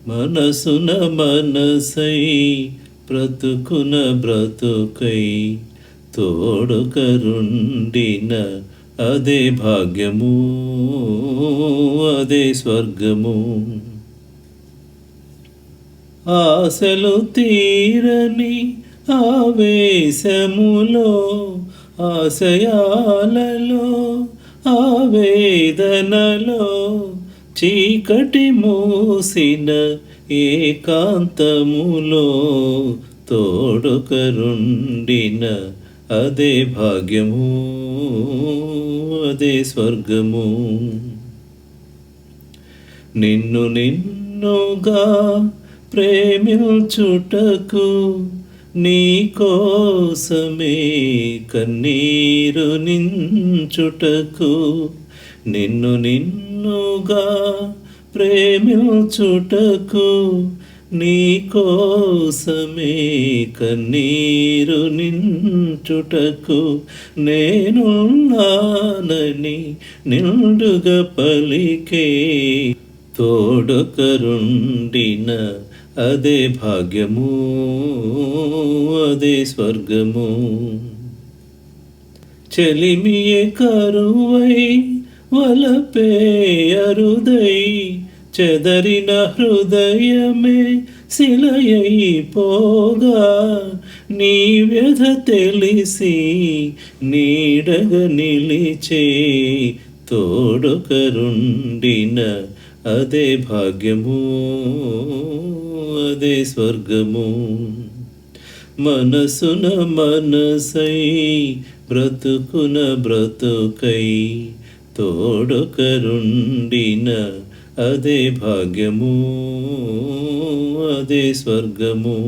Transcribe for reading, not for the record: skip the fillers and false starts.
మనసున మనసై బ్రతుకున బ్రతుకై తోడుకరుండిన అదే భాగ్యము, అదే స్వర్గము. ఆశలు తీరని ఆవేశములో, ఆశయాలలో, ఆవేదనలో, చీకటి మూసిన ఏకాంతములో తోడుకరుండిన అదే భాగ్యము, అదే స్వర్గము. నిన్ను నిన్నుగా ప్రేమించుటకు నీ కోసమే కన్నీరు నించుటకు, నిన్ను నిన్నుగా ప్రేమించుటకు నీ కోసమే కన్నీరు నించుటకు నేనున్నానని నిండుగా పలికే తోడుకరుండిన అదే భాగ్యము, అదే స్వర్గము. చెలిమియే కరువై వలపే అరుదై చెదరిన హృదయమే శిలయైపోగా, నీ వ్యధ తెలిసి నీడగా నిలిచే తోడుకరుండిన అదే భాగ్యము, అదే స్వర్గము. మనసున మనసై బ్రతుకున బ్రతుకై తోడుకరుండిన అదే భాగ్యము, అదే స్వర్గము.